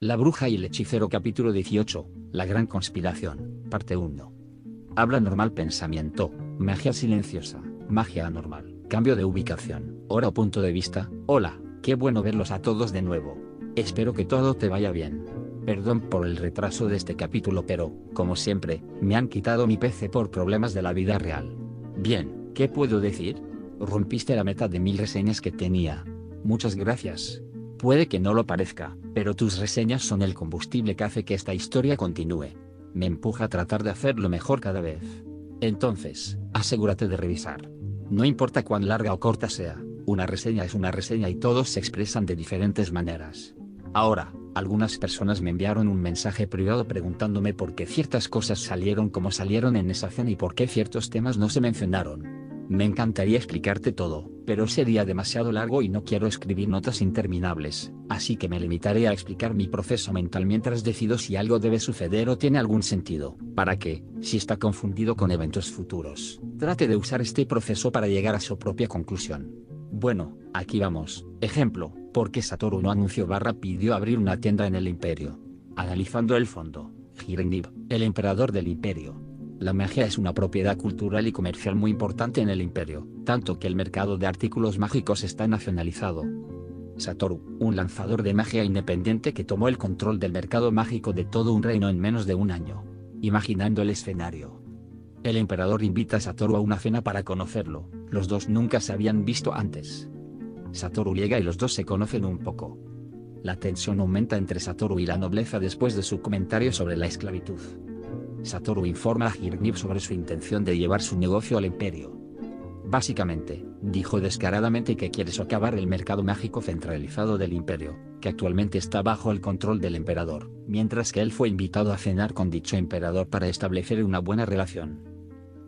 La bruja y el hechicero capítulo 18, La gran conspiración, parte 1. Habla normal pensamiento, magia silenciosa, magia anormal, cambio de ubicación, hora o punto de vista. Hola, qué bueno verlos a todos de nuevo. Espero que todo te vaya bien. Perdón por el retraso de este capítulo, pero, como siempre, me han quitado mi PC por problemas de la vida real. Bien, ¿qué puedo decir? Rompiste la meta de 1000 reseñas que tenía. Muchas gracias. Puede que no lo parezca, pero tus reseñas son el combustible que hace que esta historia continúe. Me empuja a tratar de hacerlo mejor cada vez. Entonces, asegúrate de revisar. No importa cuán larga o corta sea, una reseña es una reseña y todos se expresan de diferentes maneras. Ahora, algunas personas me enviaron un mensaje privado preguntándome por qué ciertas cosas salieron como salieron en esa cena y por qué ciertos temas no se mencionaron. Me encantaría explicarte todo, pero sería demasiado largo y no quiero escribir notas interminables, así que me limitaré a explicar mi proceso mental mientras decido si algo debe suceder o tiene algún sentido, para que, si está confundido con eventos futuros, trate de usar este proceso para llegar a su propia conclusión. Bueno, aquí vamos. Ejemplo, ¿por qué Satoru no anunció / pidió abrir una tienda en el Imperio? Analizando el fondo, Hirenib, el emperador del Imperio. La magia es una propiedad cultural y comercial muy importante en el Imperio, tanto que el mercado de artículos mágicos está nacionalizado. Satoru, un lanzador de magia independiente que tomó el control del mercado mágico de todo un reino en menos de un año. Imaginando el escenario. El emperador invita a Satoru a una cena para conocerlo, los dos nunca se habían visto antes. Satoru llega y los dos se conocen un poco. La tensión aumenta entre Satoru y la nobleza después de su comentario sobre la esclavitud. Satoru informa a Hirenib sobre su intención de llevar su negocio al imperio. Básicamente, dijo descaradamente que quiere socavar el mercado mágico centralizado del imperio, que actualmente está bajo el control del emperador, mientras que él fue invitado a cenar con dicho emperador para establecer una buena relación.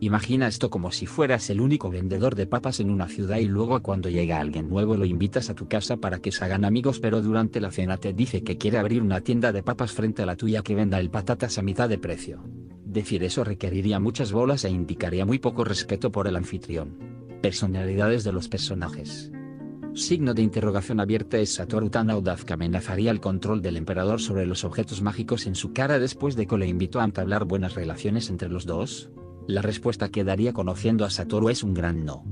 Imagina esto como si fueras el único vendedor de papas en una ciudad y luego cuando llega alguien nuevo lo invitas a tu casa para que se hagan amigos, pero durante la cena te dice que quiere abrir una tienda de papas frente a la tuya que venda el patatas a mitad de precio. Decir eso requeriría muchas bolas e indicaría muy poco respeto por el anfitrión. Personalidades de los personajes. Signo de interrogación abierta. ¿Es Satoru tan audaz que amenazaría el control del emperador sobre los objetos mágicos en su cara después de que le invitó a entablar buenas relaciones entre los dos? La respuesta que daría conociendo a Satoru es un gran no.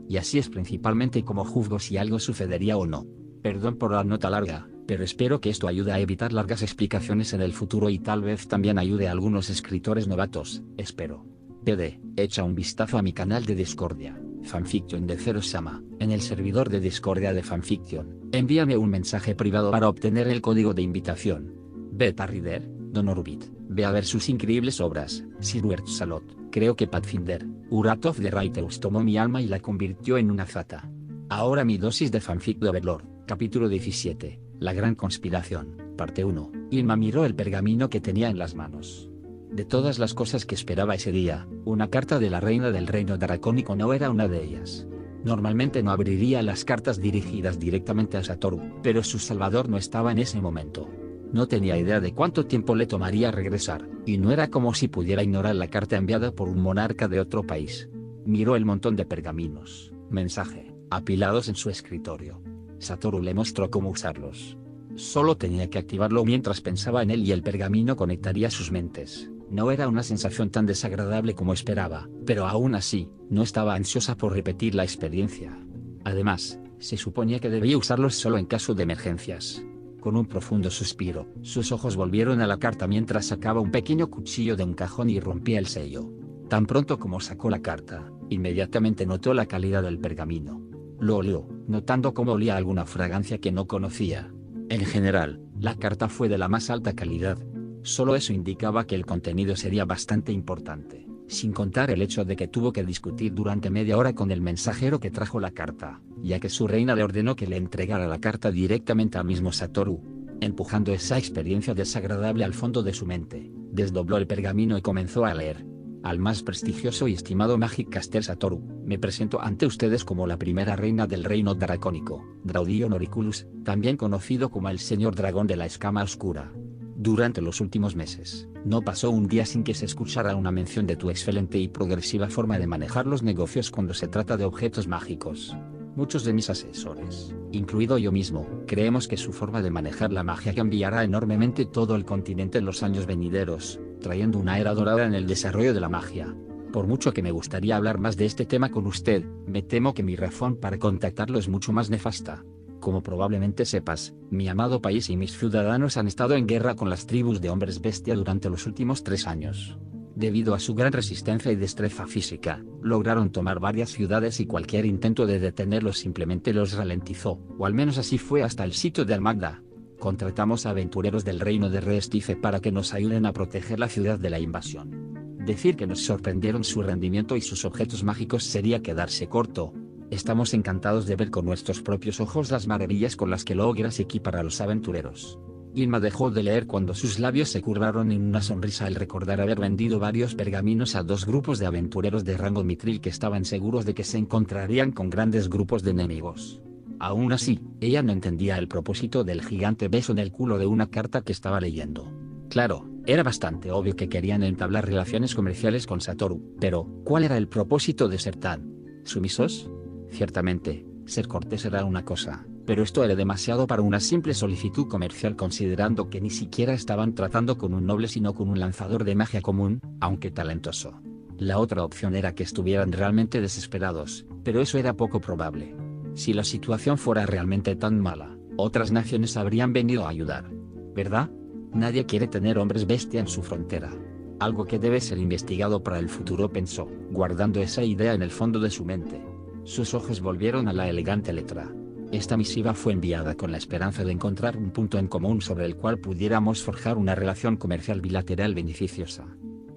Y así es principalmente como juzgo si algo sucedería o no. Perdón por la nota larga, pero espero que esto ayude a evitar largas explicaciones en el futuro y tal vez también ayude a algunos escritores novatos, espero. PD, echa un vistazo a mi canal de Discordia, Fanfiction de Zero-sama, en el servidor de Discordia de Fanfiction. Envíame un mensaje privado para obtener el código de invitación. Beta Reader, Don Orbit, ve a ver sus increíbles obras. Silver Salot, creo que Pathfinder, Wrath of the Righteous tomó mi alma y la convirtió en una zata. Ahora mi dosis de fanfic de Overlord, capítulo 17, La gran conspiración, parte 1. Ilma miró el pergamino que tenía en las manos. De todas las cosas que esperaba ese día, una carta de la reina del reino dracónico no era una de ellas. Normalmente no abriría las cartas dirigidas directamente a Satoru, pero su salvador no estaba en ese momento. No tenía idea de cuánto tiempo le tomaría regresar, y no era como si pudiera ignorar la carta enviada por un monarca de otro país. Miró el montón de pergaminos, mensaje, apilados en su escritorio. Satoru le mostró cómo usarlos. Solo tenía que activarlo mientras pensaba en él y el pergamino conectaría sus mentes. No era una sensación tan desagradable como esperaba, pero aún así, no estaba ansiosa por repetir la experiencia. Además, se suponía que debía usarlos solo en caso de emergencias. Con un profundo suspiro, sus ojos volvieron a la carta mientras sacaba un pequeño cuchillo de un cajón y rompía el sello. Tan pronto como sacó la carta, inmediatamente notó la calidad del pergamino. Lo olió, notando cómo olía alguna fragancia que no conocía. En general, la carta fue de la más alta calidad. Solo eso indicaba que el contenido sería bastante importante, sin contar el hecho de que tuvo que discutir durante media hora con el mensajero que trajo la carta, ya que su reina le ordenó que le entregara la carta directamente al mismo Satoru. Empujando esa experiencia desagradable al fondo de su mente, desdobló el pergamino y comenzó a leer. Al más prestigioso y estimado Magic Caster Satoru, me presento ante ustedes como la primera reina del reino dracónico, Draudion Oriculus, también conocido como el señor dragón de la escama oscura. Durante los últimos meses, no pasó un día sin que se escuchara una mención de tu excelente y progresiva forma de manejar los negocios cuando se trata de objetos mágicos. Muchos de mis asesores, incluido yo mismo, creemos que su forma de manejar la magia cambiará enormemente todo el continente en los años venideros, trayendo una era dorada en el desarrollo de la magia. Por mucho que me gustaría hablar más de este tema con usted, me temo que mi razón para contactarlo es mucho más nefasta. Como probablemente sepas, mi amado país y mis ciudadanos han estado en guerra con las tribus de hombres bestia durante los últimos 3 años. Debido a su gran resistencia y destreza física, lograron tomar varias ciudades y cualquier intento de detenerlos simplemente los ralentizó, o al menos así fue hasta el sitio de Almagda. Contratamos a aventureros del reino de Reestice para que nos ayuden a proteger la ciudad de la invasión. Decir que nos sorprendieron su rendimiento y sus objetos mágicos sería quedarse corto. Estamos encantados de ver con nuestros propios ojos las maravillas con las que logras equipar a los aventureros. Ilma dejó de leer cuando sus labios se curvaron en una sonrisa al recordar haber vendido varios pergaminos a 2 grupos de aventureros de rango mitril que estaban seguros de que se encontrarían con grandes grupos de enemigos. Aún así, ella no entendía el propósito del gigante beso en el culo de una carta que estaba leyendo. Claro, era bastante obvio que querían entablar relaciones comerciales con Satoru, pero ¿cuál era el propósito de ser tan sumisos? Ciertamente, ser cortés era una cosa, pero esto era demasiado para una simple solicitud comercial considerando que ni siquiera estaban tratando con un noble sino con un lanzador de magia común, aunque talentoso. La otra opción era que estuvieran realmente desesperados, pero eso era poco probable. Si la situación fuera realmente tan mala, otras naciones habrían venido a ayudar. ¿Verdad? Nadie quiere tener hombres bestia en su frontera. Algo que debe ser investigado para el futuro, pensó, guardando esa idea en el fondo de su mente. Sus ojos volvieron a la elegante letra. Esta misiva fue enviada con la esperanza de encontrar un punto en común sobre el cual pudiéramos forjar una relación comercial bilateral beneficiosa.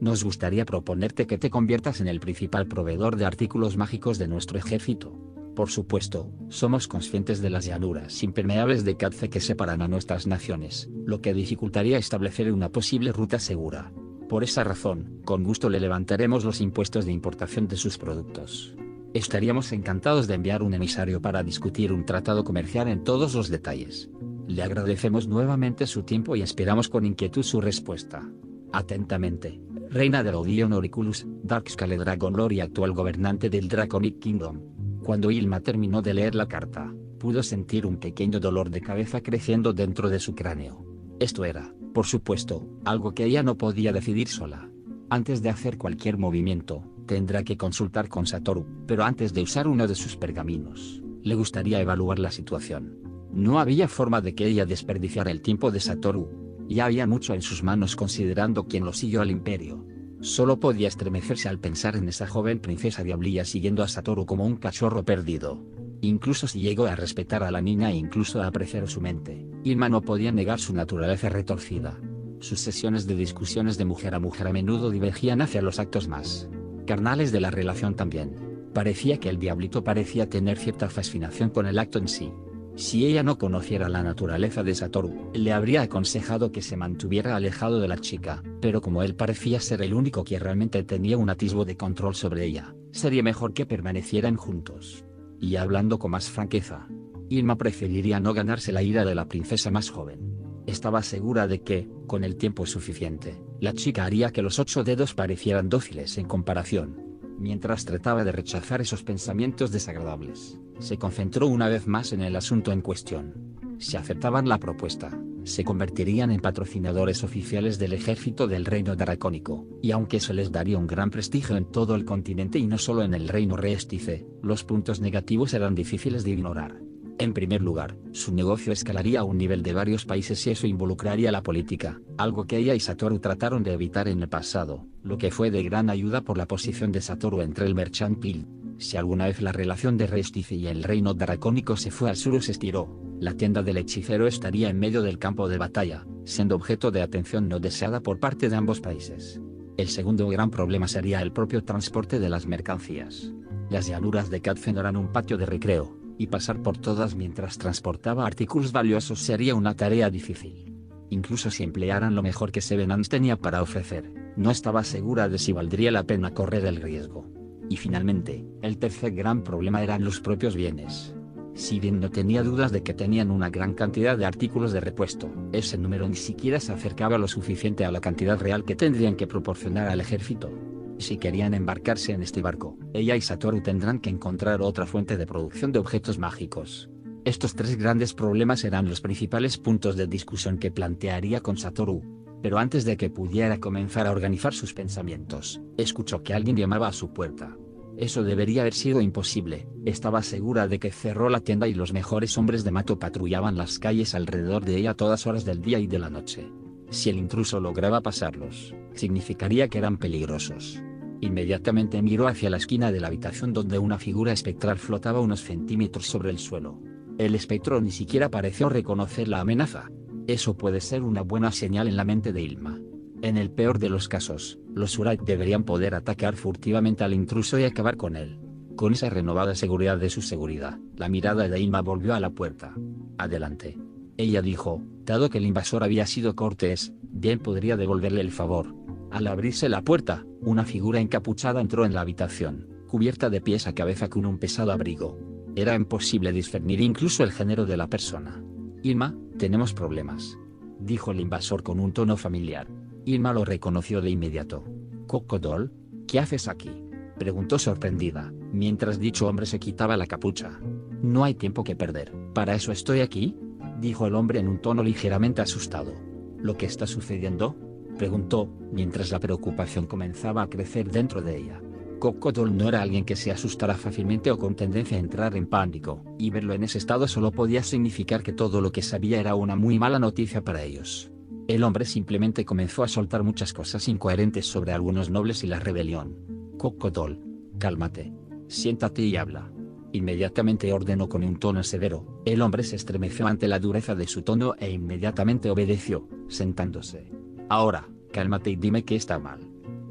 Nos gustaría proponerte que te conviertas en el principal proveedor de artículos mágicos de nuestro ejército. Por supuesto, somos conscientes de las llanuras impermeables de Cadce que separan a nuestras naciones, lo que dificultaría establecer una posible ruta segura. Por esa razón, con gusto le levantaremos los impuestos de importación de sus productos. Estaríamos encantados de enviar un emisario para discutir un tratado comercial en todos los detalles. Le agradecemos nuevamente su tiempo y esperamos con inquietud su respuesta. Atentamente, Reina de Rodion Auriculus, Darkscale Dragon Lord y actual gobernante del Draconic Kingdom. Cuando Ilma terminó de leer la carta, pudo sentir un pequeño dolor de cabeza creciendo dentro de su cráneo. Esto era, por supuesto, algo que ella no podía decidir sola. Antes de hacer cualquier movimiento, tendrá que consultar con Satoru, pero antes de usar uno de sus pergaminos, le gustaría evaluar la situación. No había forma de que ella desperdiciara el tiempo de Satoru. Ya había mucho en sus manos considerando quién lo siguió al imperio. Solo podía estremecerse al pensar en esa joven princesa diablilla siguiendo a Satoru como un cachorro perdido. Incluso si llegó a respetar a la niña e incluso a apreciar su mente, Ilma no podía negar su naturaleza retorcida. Sus sesiones de discusiones de mujer a menudo divergían hacia los actos más carnales de la relación también. Parecía que el diablito parecía tener cierta fascinación con el acto en sí. Si ella no conociera la naturaleza de Satoru, le habría aconsejado que se mantuviera alejado de la chica, pero como él parecía ser el único que realmente tenía un atisbo de control sobre ella, sería mejor que permanecieran juntos. Y hablando con más franqueza, Ilma preferiría no ganarse la ira de la princesa más joven. Estaba segura de que, con el tiempo suficiente, la chica haría que los 8 dedos parecieran dóciles en comparación. Mientras trataba de rechazar esos pensamientos desagradables, se concentró una vez más en el asunto en cuestión. Si aceptaban la propuesta, se convertirían en patrocinadores oficiales del ejército del reino dracónico, y aunque eso les daría un gran prestigio en todo el continente y no solo en el reino Reestice, los puntos negativos eran difíciles de ignorar. En primer lugar, su negocio escalaría a un nivel de varios países y eso involucraría la política, algo que ella y Satoru trataron de evitar en el pasado, lo que fue de gran ayuda por la posición de Satoru entre el Merchant Guild. Si alguna vez la relación de Reestice y el reino dracónico se fue al sur o se estiró, la tienda del hechicero estaría en medio del campo de batalla, siendo objeto de atención no deseada por parte de ambos países. El segundo gran problema sería el propio transporte de las mercancías. Las llanuras de Cadce no eran un patio de recreo, y pasar por todas mientras transportaba artículos valiosos sería una tarea difícil. Incluso si emplearan lo mejor que Sevenance tenía para ofrecer, no estaba segura de si valdría la pena correr el riesgo. Y finalmente, el tercer gran problema eran los propios bienes. Si bien no tenía dudas de que tenían una gran cantidad de artículos de repuesto, ese número ni siquiera se acercaba lo suficiente a la cantidad real que tendrían que proporcionar al ejército. Si querían embarcarse en este barco, ella y Satoru tendrán que encontrar otra fuente de producción de objetos mágicos. Estos tres grandes problemas eran los principales puntos de discusión que plantearía con Satoru. Pero antes de que pudiera comenzar a organizar sus pensamientos, escuchó que alguien llamaba a su puerta. Eso debería haber sido imposible, estaba segura de que cerró la tienda y los mejores hombres de Mato patrullaban las calles alrededor de ella a todas horas del día y de la noche. Si el intruso lograba pasarlos, significaría que eran peligrosos. Inmediatamente miró hacia la esquina de la habitación donde una figura espectral flotaba unos centímetros sobre el suelo. El espectro ni siquiera pareció reconocer la amenaza. Eso puede ser una buena señal en la mente de Ilma. En el peor de los casos, los Uraj deberían poder atacar furtivamente al intruso y acabar con él. Con esa renovada seguridad de su seguridad, la mirada de Ilma volvió a la puerta. Adelante. Ella dijo, dado que el invasor había sido cortés, bien podría devolverle el favor. Al abrirse la puerta, una figura encapuchada entró en la habitación, cubierta de pies a cabeza con un pesado abrigo. Era imposible discernir incluso el género de la persona. Ilma, tenemos problemas, dijo el invasor con un tono familiar. Ilma lo reconoció de inmediato. ¿Coco-Doll? ¿Qué haces aquí?, preguntó sorprendida, mientras dicho hombre se quitaba la capucha. No hay tiempo que perder, ¿para eso estoy aquí?, dijo el hombre en un tono ligeramente asustado. ¿Lo que está sucediendo?, preguntó, mientras la preocupación comenzaba a crecer dentro de ella. Coco-Doll no era alguien que se asustara fácilmente o con tendencia a entrar en pánico, y verlo en ese estado solo podía significar que todo lo que sabía era una muy mala noticia para ellos. El hombre simplemente comenzó a soltar muchas cosas incoherentes sobre algunos nobles y la rebelión. Coco-Doll, cálmate. Siéntate y habla. Inmediatamente ordenó con un tono severo. El hombre se estremeció ante la dureza de su tono e inmediatamente obedeció, sentándose. Ahora, cálmate y dime qué está mal.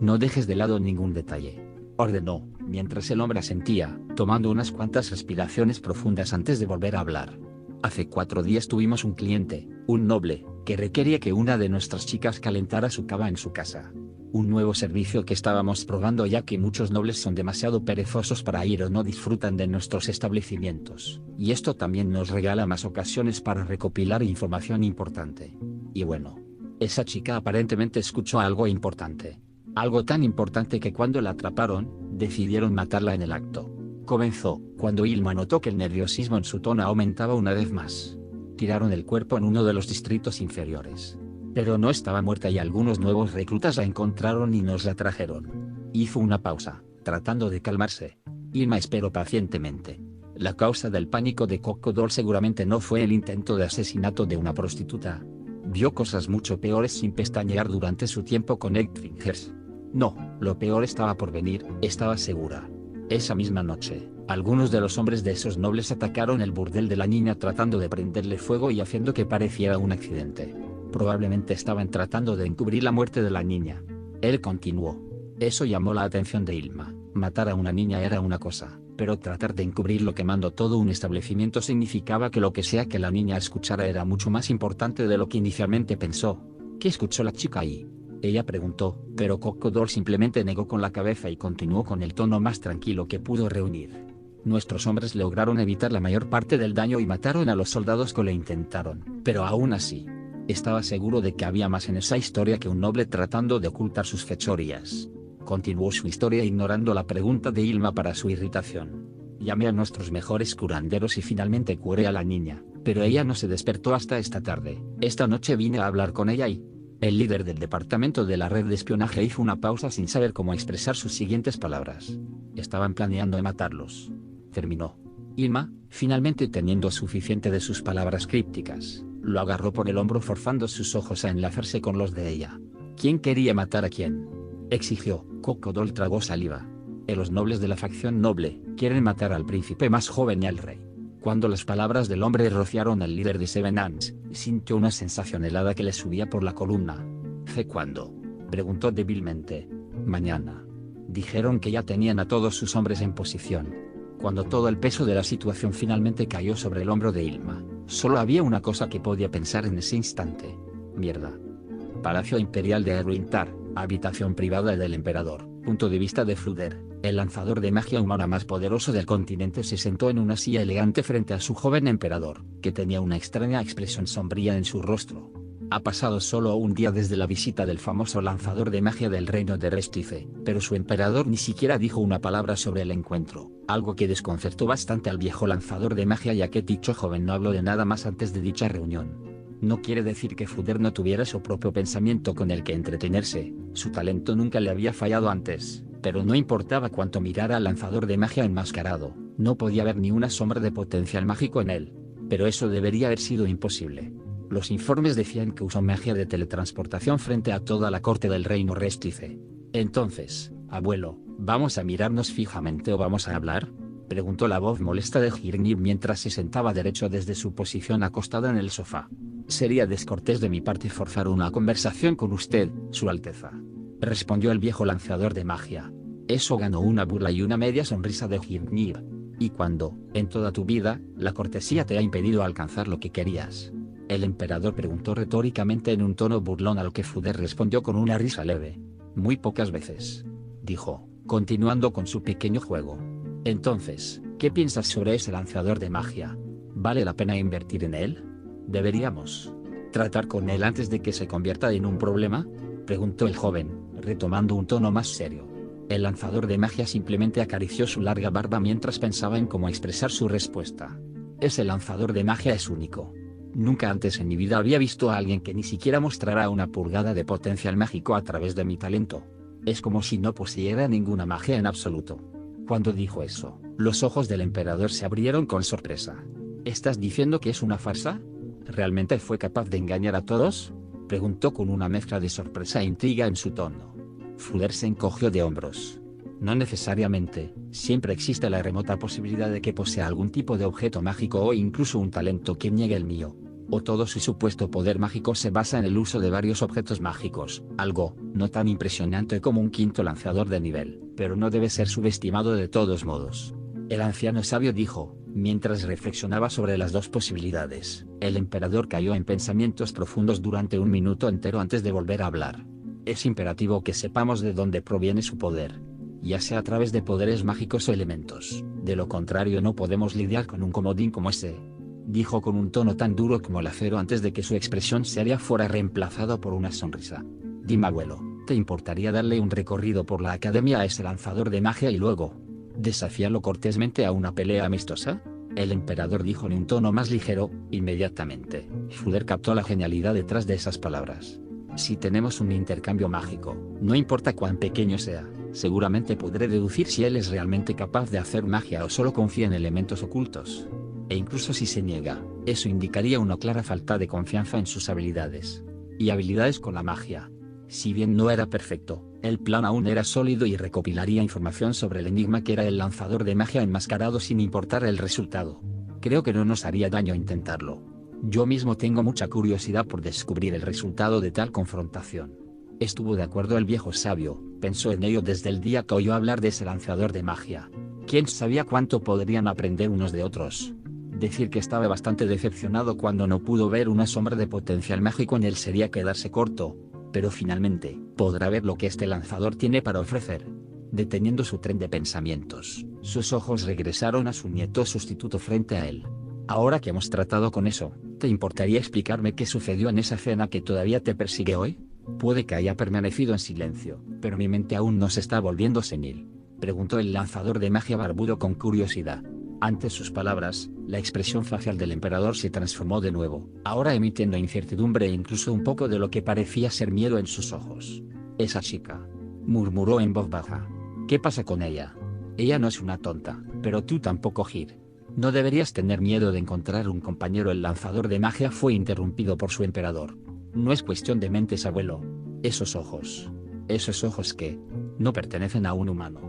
No dejes de lado ningún detalle, ordenó, mientras el hombre asentía, tomando unas cuantas respiraciones profundas antes de volver a hablar. Hace 4 días tuvimos un cliente, un noble, que requería que una de nuestras chicas calentara su cava en su casa. Un nuevo servicio que estábamos probando ya que muchos nobles son demasiado perezosos para ir o no disfrutan de nuestros establecimientos, y esto también nos regala más ocasiones para recopilar información importante. Y bueno, esa chica aparentemente escuchó algo importante. Algo tan importante que cuando la atraparon, decidieron matarla en el acto. Comenzó, cuando Ilma notó que el nerviosismo en su tono aumentaba una vez más. Tiraron el cuerpo en uno de los distritos inferiores. Pero no estaba muerta y algunos nuevos reclutas la encontraron y nos la trajeron. Hizo una pausa, tratando de calmarse. Ilma esperó pacientemente. La causa del pánico de Coco-Doll seguramente no fue el intento de asesinato de una prostituta. Vio cosas mucho peores sin pestañear durante su tiempo con Eighthfingers. No, lo peor estaba por venir, estaba segura. Esa misma noche, algunos de los hombres de esos nobles atacaron el burdel de la niña tratando de prenderle fuego y haciendo que pareciera un accidente. Probablemente estaban tratando de encubrir la muerte de la niña. Él continuó. Eso llamó la atención de Ilma. Matar a una niña era una cosa, pero tratar de encubrirlo quemando todo un establecimiento significaba que lo que sea que la niña escuchara era mucho más importante de lo que inicialmente pensó. ¿Qué escuchó la chica ahí?, ella preguntó, pero Coco-Doll simplemente negó con la cabeza y continuó con el tono más tranquilo que pudo reunir. Nuestros hombres lograron evitar la mayor parte del daño y mataron a los soldados que lo intentaron, pero aún así, estaba seguro de que había más en esa historia que un noble tratando de ocultar sus fechorías. Continuó su historia ignorando la pregunta de Ilma para su irritación. Llamé a nuestros mejores curanderos y finalmente curé a la niña, pero ella no se despertó hasta esta tarde. Esta noche vine a hablar con ella y... El líder del departamento de la red de espionaje hizo una pausa sin saber cómo expresar sus siguientes palabras. Estaban planeando matarlos. Terminó. Ilma, finalmente teniendo suficiente de sus palabras crípticas, lo agarró por el hombro forzando sus ojos a enlazarse con los de ella. ¿Quién quería matar a quién?, exigió. Coco-Doll tragó saliva. Los nobles de la facción noble quieren matar al príncipe más joven y al rey. Cuando las palabras del hombre rociaron al líder de Seven Hands, sintió una sensación helada que le subía por la columna. ¿Sé cuándo?, preguntó débilmente. Mañana. Dijeron que ya tenían a todos sus hombres en posición. Cuando todo el peso de la situación finalmente cayó sobre el hombro de Ilma, solo había una cosa que podía pensar en ese instante. Mierda. Palacio Imperial de Erwintar, habitación privada del emperador. Punto de vista de Fluder, el lanzador de magia humana más poderoso del continente, se sentó en una silla elegante frente a su joven emperador, que tenía una extraña expresión sombría en su rostro. Ha pasado solo un día desde la visita del famoso lanzador de magia del reino de Restice, pero su emperador ni siquiera dijo una palabra sobre el encuentro, algo que desconcertó bastante al viejo lanzador de magia, ya que dicho joven no habló de nada más antes de dicha reunión. No quiere decir que Fuder no tuviera su propio pensamiento con el que entretenerse, su talento nunca le había fallado antes, pero no importaba cuánto mirara al lanzador de magia enmascarado, no podía ver ni una sombra de potencial mágico en él. Pero eso debería haber sido imposible. Los informes decían que usó magia de teletransportación frente a toda la corte del reino Restice. Entonces, abuelo, ¿vamos a mirarnos fijamente o vamos a hablar?, preguntó la voz molesta de Girnir mientras se sentaba derecho desde su posición acostada en el sofá. Sería descortés de mi parte forzar una conversación con usted, Su Alteza, respondió el viejo lanzador de magia. Eso ganó una burla y una media sonrisa de Girnir. ¿Y cuándo, en toda tu vida, la cortesía te ha impedido alcanzar lo que querías?, el emperador preguntó retóricamente en un tono burlón, a lo que Fuder respondió con una risa leve. Muy pocas veces, dijo, continuando con su pequeño juego. Entonces, ¿qué piensas sobre ese lanzador de magia? ¿Vale la pena invertir en él? ¿Deberíamos tratar con él antes de que se convierta en un problema?, preguntó el joven, retomando un tono más serio. El lanzador de magia simplemente acarició su larga barba mientras pensaba en cómo expresar su respuesta. Ese lanzador de magia es único. Nunca antes en mi vida había visto a alguien que ni siquiera mostrara una pulgada de potencial mágico a través de mi talento. Es como si no poseyera ninguna magia en absoluto. Cuando dijo eso, los ojos del emperador se abrieron con sorpresa. ¿Estás diciendo que es una farsa? ¿Realmente fue capaz de engañar a todos?, preguntó con una mezcla de sorpresa e intriga en su tono. Fuder se encogió de hombros. No necesariamente, siempre existe la remota posibilidad de que posea algún tipo de objeto mágico o incluso un talento que niegue el mío. O todo su supuesto poder mágico se basa en el uso de varios objetos mágicos, algo no tan impresionante como un quinto lanzador de nivel, pero no debe ser subestimado de todos modos. El anciano sabio dijo, mientras reflexionaba sobre las dos posibilidades. El emperador cayó en pensamientos profundos durante un minuto entero antes de volver a hablar. Es imperativo que sepamos de dónde proviene su poder, ya sea a través de poderes mágicos o elementos, de lo contrario no podemos lidiar con un comodín como ese, dijo con un tono tan duro como el acero antes de que su expresión seria fuera reemplazada por una sonrisa. Dime, abuelo, ¿te importaría darle un recorrido por la academia a ese lanzador de magia y luego desafiarlo cortésmente a una pelea amistosa? El emperador dijo en un tono más ligero. Inmediatamente, Fuder captó la genialidad detrás de esas palabras. Si tenemos un intercambio mágico, no importa cuán pequeño sea, seguramente podré deducir si él es realmente capaz de hacer magia o solo confía en elementos ocultos. E incluso si se niega, eso indicaría una clara falta de confianza en sus habilidades. Y habilidades con la magia. Si bien no era perfecto, el plan aún era sólido y recopilaría información sobre el enigma que era el lanzador de magia enmascarado sin importar el resultado. Creo que no nos haría daño intentarlo. Yo mismo tengo mucha curiosidad por descubrir el resultado de tal confrontación. Estuvo de acuerdo el viejo sabio, pensó en ello desde el día que oyó hablar de ese lanzador de magia. ¿Quién sabía cuánto podrían aprender unos de otros? Decir que estaba bastante decepcionado cuando no pudo ver una sombra de potencial mágico en él sería quedarse corto, pero finalmente, podrá ver lo que este lanzador tiene para ofrecer. Deteniendo su tren de pensamientos, sus ojos regresaron a su nieto sustituto frente a él. Ahora que hemos tratado con eso, ¿te importaría explicarme qué sucedió en esa cena que todavía te persigue hoy? Puede que haya permanecido en silencio, pero mi mente aún no se está volviendo senil, preguntó el lanzador de magia barbudo con curiosidad. Ante sus palabras, la expresión facial del emperador se transformó de nuevo, ahora emitiendo incertidumbre e incluso un poco de lo que parecía ser miedo en sus ojos. Esa chica, murmuró en voz baja. ¿Qué pasa con ella? Ella no es una tonta, pero tú tampoco, Gir. No deberías tener miedo de encontrar un compañero. El lanzador de magia fue interrumpido por su emperador. No es cuestión de mentes, abuelo. Esos ojos que no pertenecen a un humano.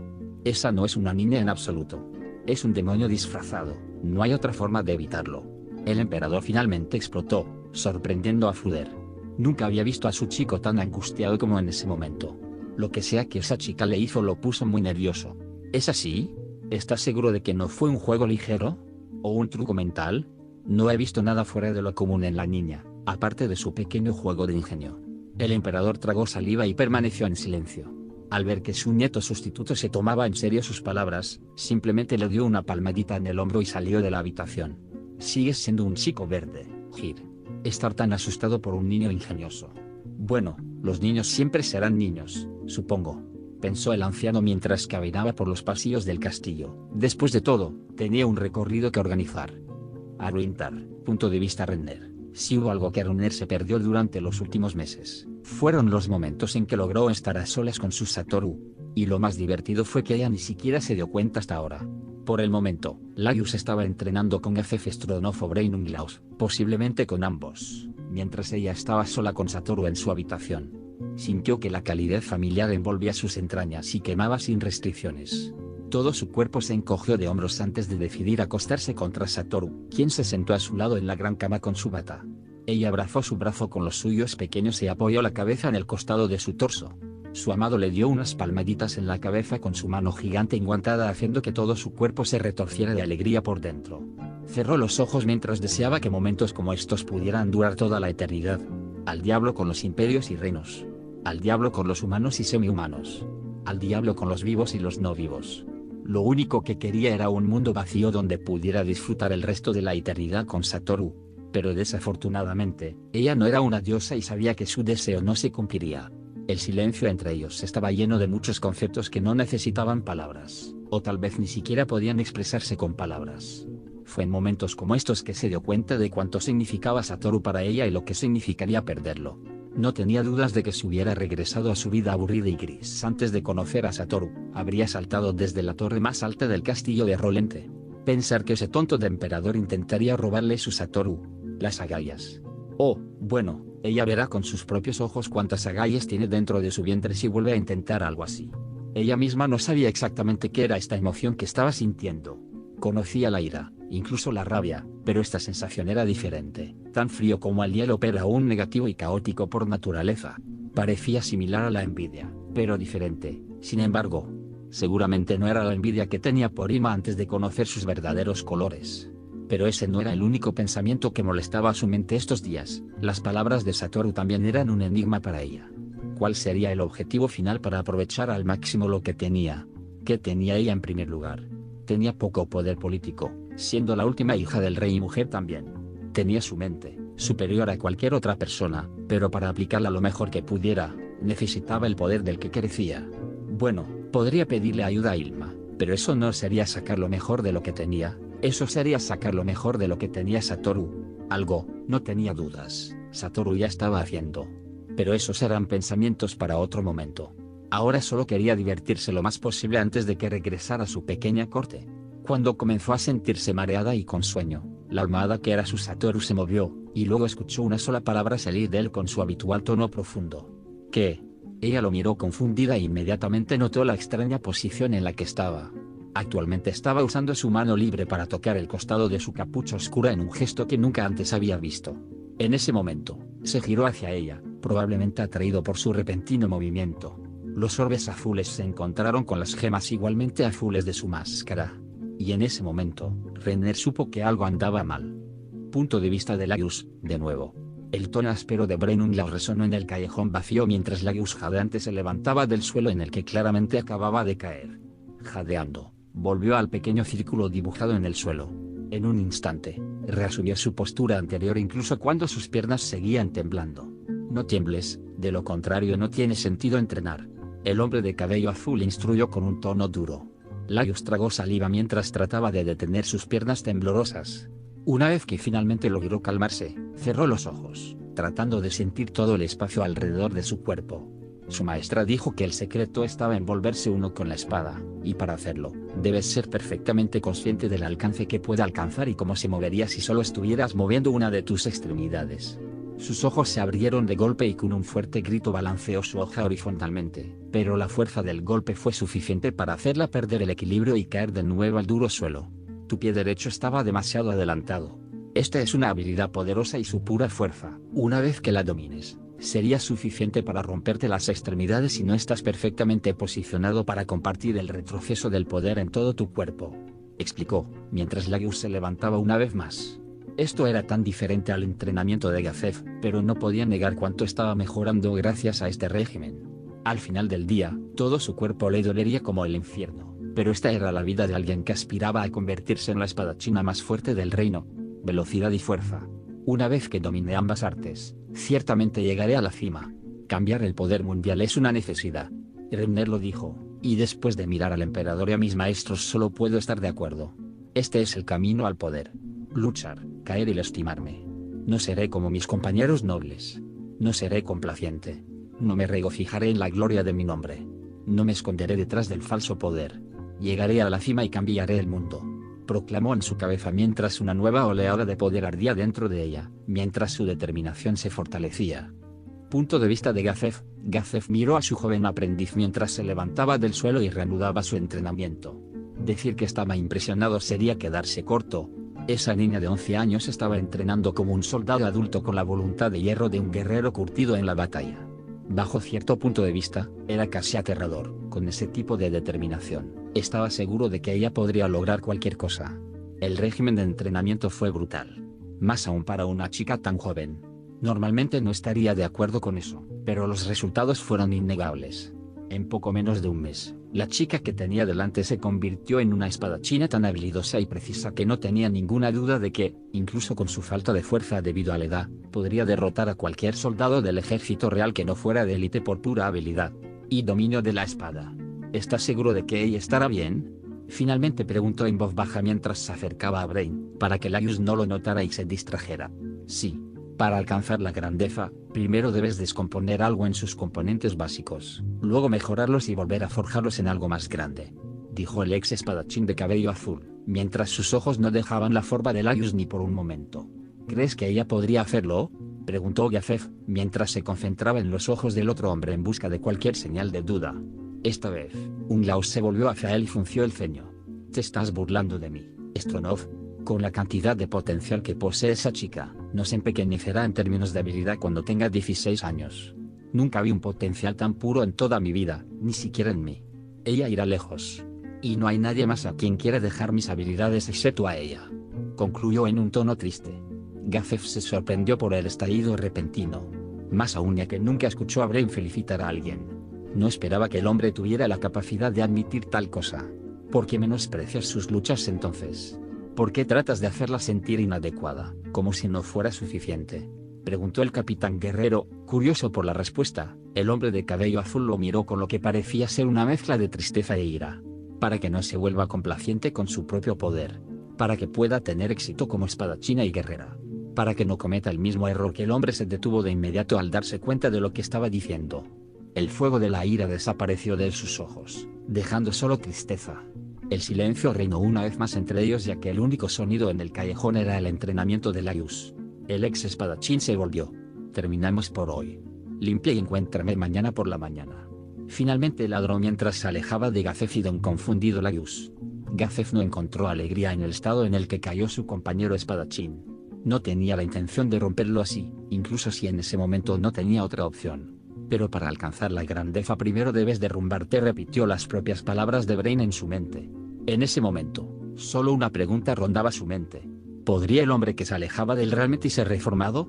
Esa no es una niña en absoluto. Es un demonio disfrazado, no hay otra forma de evitarlo. El emperador finalmente explotó, sorprendiendo a Fuder. Nunca había visto a su chico tan angustiado como en ese momento. Lo que sea que esa chica le hizo lo puso muy nervioso. ¿Es así? ¿Estás seguro de que no fue un juego ligero? ¿O un truco mental? No he visto nada fuera de lo común en la niña, aparte de su pequeño juego de ingenio. El emperador tragó saliva y permaneció en silencio. Al ver que su nieto sustituto se tomaba en serio sus palabras, simplemente le dio una palmadita en el hombro y salió de la habitación. Sigues siendo un chico verde, Gir. Estar tan asustado por un niño ingenioso. Bueno, los niños siempre serán niños, supongo, pensó el anciano mientras caminaba por los pasillos del castillo. Después de todo, tenía un recorrido que organizar. Arwintar, punto de vista Renner. Si hubo algo que Renner se perdió durante los últimos meses, fueron los momentos en que logró estar a solas con su Satoru. Y lo más divertido fue que ella ni siquiera se dio cuenta hasta ahora. Por el momento, Laius estaba entrenando con F. Stronov o Brainunglaus, posiblemente con ambos, mientras ella estaba sola con Satoru en su habitación. Sintió que la calidez familiar envolvía sus entrañas y quemaba sin restricciones. Todo su cuerpo se encogió de hombros antes de decidir acostarse contra Satoru, quien se sentó a su lado en la gran cama con su bata. Ella abrazó su brazo con los suyos pequeños y apoyó la cabeza en el costado de su torso. Su amado le dio unas palmaditas en la cabeza con su mano gigante enguantada haciendo que todo su cuerpo se retorciera de alegría por dentro. Cerró los ojos mientras deseaba que momentos como estos pudieran durar toda la eternidad. Al diablo con los imperios y reinos. Al diablo con los humanos y semi-humanos. Al diablo con los vivos y los no vivos. Lo único que quería era un mundo vacío donde pudiera disfrutar el resto de la eternidad con Satoru. Pero desafortunadamente, ella no era una diosa y sabía que su deseo no se cumpliría. El silencio entre ellos estaba lleno de muchos conceptos que no necesitaban palabras, o tal vez ni siquiera podían expresarse con palabras. Fue en momentos como estos que se dio cuenta de cuánto significaba Satoru para ella y lo que significaría perderlo. No tenía dudas de que si hubiera regresado a su vida aburrida y gris antes de conocer a Satoru, habría saltado desde la torre más alta del castillo de Rolente. Pensar que ese tonto de emperador intentaría robarle su Satoru, las agallas. Oh, bueno, ella verá con sus propios ojos cuántas agallas tiene dentro de su vientre si vuelve a intentar algo así. Ella misma no sabía exactamente qué era esta emoción que estaba sintiendo. Conocía la ira, incluso la rabia, pero esta sensación era diferente, tan frío como el hielo pero aún negativo y caótico por naturaleza. Parecía similar a la envidia, pero diferente, sin embargo. Seguramente no era la envidia que tenía por Ima antes de conocer sus verdaderos colores. Pero ese no era el único pensamiento que molestaba a su mente estos días. Las palabras de Satoru también eran un enigma para ella. ¿Cuál sería el objetivo final para aprovechar al máximo lo que tenía? ¿Qué tenía ella en primer lugar? Tenía poco poder político, siendo la última hija del rey y mujer también. Tenía su mente, superior a cualquier otra persona, pero para aplicarla lo mejor que pudiera, necesitaba el poder del que carecía. Bueno, podría pedirle ayuda a Ilma, pero eso no sería sacar lo mejor de lo que tenía. Eso sería sacar lo mejor de lo que tenía Satoru. Algo, no tenía dudas, Satoru ya estaba haciendo. Pero esos eran pensamientos para otro momento. Ahora solo quería divertirse lo más posible antes de que regresara a su pequeña corte. Cuando comenzó a sentirse mareada y con sueño, la almohada que era su Satoru se movió, y luego escuchó una sola palabra salir de él con su habitual tono profundo. ¿Qué? Ella lo miró confundida e inmediatamente notó la extraña posición en la que estaba. Actualmente estaba usando su mano libre para tocar el costado de su capucha oscura en un gesto que nunca antes había visto. En ese momento, se giró hacia ella, probablemente atraído por su repentino movimiento. Los orbes azules se encontraron con las gemas igualmente azules de su máscara. Y en ese momento, Renner supo que algo andaba mal. Punto de vista de Laius, de nuevo. El tono áspero de Brainunglaus resonó en el callejón vacío mientras Laius jadeante se levantaba del suelo en el que claramente acababa de caer. Jadeando, volvió al pequeño círculo dibujado en el suelo. En un instante, reasumió su postura anterior incluso cuando sus piernas seguían temblando. No tiembles, de lo contrario no tiene sentido entrenar. El hombre de cabello azul instruyó con un tono duro. Laius tragó saliva mientras trataba de detener sus piernas temblorosas. Una vez que finalmente logró calmarse, cerró los ojos, tratando de sentir todo el espacio alrededor de su cuerpo. Su maestra dijo que el secreto estaba en volverse uno con la espada, y para hacerlo, debes ser perfectamente consciente del alcance que puede alcanzar y cómo se movería si solo estuvieras moviendo una de tus extremidades. Sus ojos se abrieron de golpe y con un fuerte grito balanceó su hoja horizontalmente, pero la fuerza del golpe fue suficiente para hacerla perder el equilibrio y caer de nuevo al duro suelo. Tu pie derecho estaba demasiado adelantado. Esta es una habilidad poderosa y su pura fuerza, una vez que la domines, sería suficiente para romperte las extremidades si no estás perfectamente posicionado para compartir el retroceso del poder en todo tu cuerpo. Explicó, mientras Laius se levantaba una vez más. Esto era tan diferente al entrenamiento de Gazef, pero no podía negar cuánto estaba mejorando gracias a este régimen. Al final del día, todo su cuerpo le dolería como el infierno, pero esta era la vida de alguien que aspiraba a convertirse en la espadachina más fuerte del reino. Velocidad y fuerza. Una vez que domine ambas artes, ciertamente llegaré a la cima. Cambiar el poder mundial es una necesidad. Remner lo dijo, y después de mirar al emperador y a mis maestros solo puedo estar de acuerdo. Este es el camino al poder. Luchar, caer y lastimarme. No seré como mis compañeros nobles. No seré complaciente. No me regocijaré en la gloria de mi nombre. No me esconderé detrás del falso poder. Llegaré a la cima y cambiaré el mundo. Proclamó en su cabeza mientras una nueva oleada de poder ardía dentro de ella, mientras su determinación se fortalecía. Punto de vista de Gazef. Gazef miró a su joven aprendiz mientras se levantaba del suelo y reanudaba su entrenamiento. Decir que estaba impresionado sería quedarse corto. Esa niña de 11 años estaba entrenando como un soldado adulto con la voluntad de hierro de un guerrero curtido en la batalla. Bajo cierto punto de vista, era casi aterrador. Con ese tipo de determinación, estaba seguro de que ella podría lograr cualquier cosa. El régimen de entrenamiento fue brutal. Más aún para una chica tan joven. Normalmente no estaría de acuerdo con eso, pero los resultados fueron innegables. En poco menos de un mes, la chica que tenía delante se convirtió en una espadachina tan habilidosa y precisa que no tenía ninguna duda de que, incluso con su falta de fuerza debido a la edad, podría derrotar a cualquier soldado del ejército real que no fuera de élite por pura habilidad y dominio de la espada. ¿Estás seguro de que ella estará bien? Finalmente preguntó en voz baja mientras se acercaba a Brain, para que Laius no lo notara y se distrajera. Sí. Para alcanzar la grandeza, primero debes descomponer algo en sus componentes básicos, luego mejorarlos y volver a forjarlos en algo más grande, dijo el ex espadachín de cabello azul, mientras sus ojos no dejaban la forma de Laius ni por un momento. ¿Crees que ella podría hacerlo? Preguntó Gazef, mientras se concentraba en los ojos del otro hombre en busca de cualquier señal de duda. Esta vez, Umlaut se volvió hacia él y frunció el ceño. ¿Te estás burlando de mí, Stronov? Con la cantidad de potencial que posee esa chica, no se empequeñecerá en términos de habilidad cuando tenga 16 años. Nunca vi un potencial tan puro en toda mi vida, ni siquiera en mí. Ella irá lejos. Y no hay nadie más a quien quiera dejar mis habilidades excepto a ella. Concluyó en un tono triste. Gazef se sorprendió por el estallido repentino. Más aún ya que nunca escuchó a Brain felicitar a alguien. No esperaba que el hombre tuviera la capacidad de admitir tal cosa. ¿Por qué menosprecias sus luchas entonces? ¿Por qué tratas de hacerla sentir inadecuada, como si no fuera suficiente? Preguntó el capitán guerrero, curioso por la respuesta. El hombre de cabello azul lo miró con lo que parecía ser una mezcla de tristeza e ira. Para que no se vuelva complaciente con su propio poder. Para que pueda tener éxito como espadachina y guerrera. Para que no cometa el mismo error que el hombre se detuvo de inmediato al darse cuenta de lo que estaba diciendo. El fuego de la ira desapareció de sus ojos, dejando solo tristeza. El silencio reinó una vez más entre ellos ya que el único sonido en el callejón era el entrenamiento de Laius. El ex espadachín se volvió. Terminamos por hoy. Limpia y encuéntrame mañana por la mañana. Finalmente ladró mientras se alejaba de Gazef y de un confundido Laius. Gazef no encontró alegría en el estado en el que cayó su compañero espadachín. No tenía la intención de romperlo así, incluso si en ese momento no tenía otra opción. Pero para alcanzar la grandeza primero debes derrumbarte, repitió las propias palabras de Brain en su mente. En ese momento, solo una pregunta rondaba su mente. ¿Podría el hombre que se alejaba del realmente ser reformado?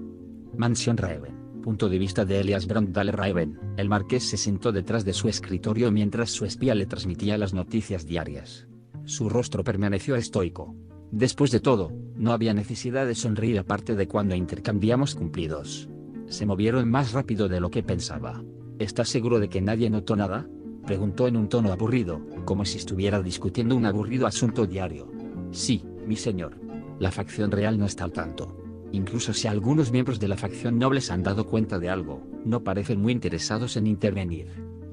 Mansión Raven. Punto de vista de Elias Brandal Raven. El marqués se sentó detrás de su escritorio mientras su espía le transmitía las noticias diarias. Su rostro permaneció estoico. Después de todo, no había necesidad de sonreír aparte de cuando intercambiamos cumplidos. Se movieron más rápido de lo que pensaba. ¿Estás seguro de que nadie notó nada? Preguntó en un tono aburrido, como si estuviera discutiendo un aburrido asunto diario. Sí, mi señor. La facción real no está al tanto. Incluso si algunos miembros de la facción noble se han dado cuenta de algo, no parecen muy interesados en intervenir.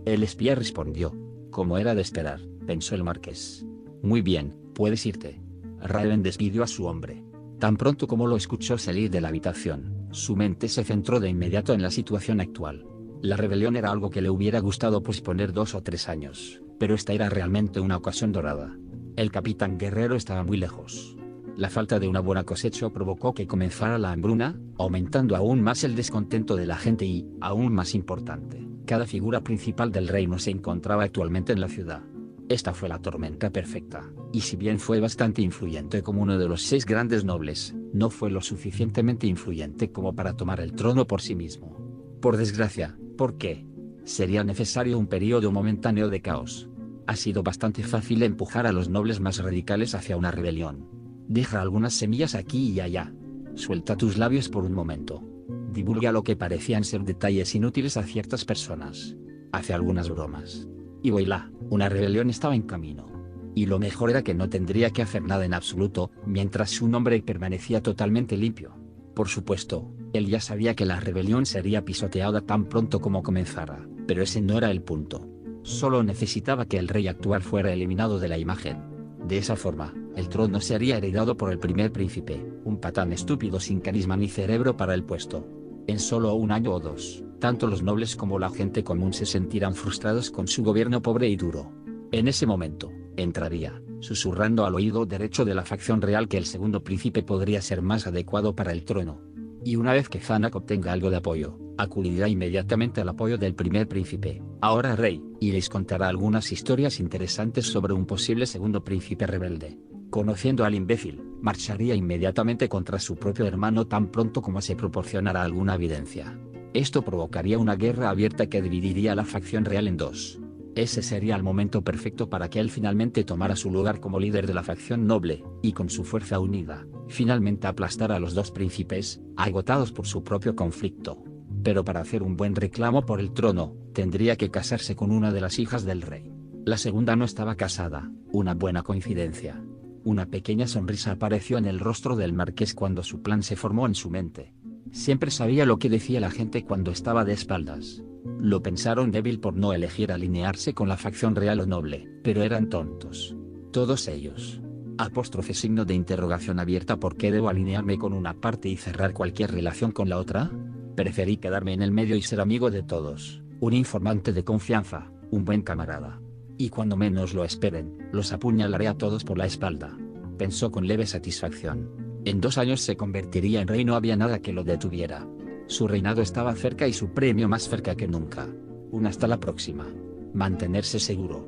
El espía respondió. Como era de esperar, pensó el marqués. Muy bien, puedes irte. Raven despidió a su hombre. Tan pronto como lo escuchó salir de la habitación, su mente se centró de inmediato en la situación actual. La rebelión era algo que le hubiera gustado posponer 2 o 3 años, pero esta era realmente una ocasión dorada. El capitán guerrero estaba muy lejos. La falta de una buena cosecha provocó que comenzara la hambruna, aumentando aún más el descontento de la gente y, aún más importante, cada figura principal del reino se encontraba actualmente en la ciudad. Esta fue la tormenta perfecta, y si bien fue bastante influyente como uno de los 6 grandes nobles, no fue lo suficientemente influyente como para tomar el trono por sí mismo. Por desgracia, ¿por qué? Sería necesario un periodo momentáneo de caos. Ha sido bastante fácil empujar a los nobles más radicales hacia una rebelión. Deja algunas semillas aquí y allá. Suelta tus labios por un momento. Divulga lo que parecían ser detalles inútiles a ciertas personas. Hace algunas bromas. Y voilá, una rebelión estaba en camino. Y lo mejor era que no tendría que hacer nada en absoluto, mientras su nombre permanecía totalmente limpio. Por supuesto, él ya sabía que la rebelión sería pisoteada tan pronto como comenzara, pero ese no era el punto. Solo necesitaba que el rey actual fuera eliminado de la imagen. De esa forma, el trono sería heredado por el primer príncipe, un patán estúpido sin carisma ni cerebro para el puesto. En solo un año o dos, tanto los nobles como la gente común se sentirán frustrados con su gobierno pobre y duro. En ese momento, entraría, susurrando al oído derecho de la facción real que el segundo príncipe podría ser más adecuado para el trono. Y una vez que Zanak obtenga algo de apoyo, acudirá inmediatamente al apoyo del primer príncipe, ahora rey, y les contará algunas historias interesantes sobre un posible segundo príncipe rebelde. Conociendo al imbécil, marcharía inmediatamente contra su propio hermano tan pronto como se proporcionara alguna evidencia. Esto provocaría una guerra abierta que dividiría a la facción real en dos. Ese sería el momento perfecto para que él finalmente tomara su lugar como líder de la facción noble, y con su fuerza unida, finalmente aplastar a los dos príncipes, agotados por su propio conflicto. Pero para hacer un buen reclamo por el trono, tendría que casarse con una de las hijas del rey. La segunda no estaba casada, una buena coincidencia. Una pequeña sonrisa apareció en el rostro del marqués cuando su plan se formó en su mente. Siempre sabía lo que decía la gente cuando estaba de espaldas. Lo pensaron débil por no elegir alinearse con la facción real o noble, pero eran tontos. Todos ellos. Signo de interrogación abierta. ¿Por qué debo alinearme con una parte y cerrar cualquier relación con la otra? Preferí quedarme en el medio y ser amigo de todos, un informante de confianza, un buen camarada. Y cuando menos lo esperen, los apuñalaré a todos por la espalda. Pensó con leve satisfacción. En 2 años se convertiría en rey, no había nada que lo detuviera. Su reinado estaba cerca y su premio más cerca que nunca. Hasta la próxima. Mantenerse seguro.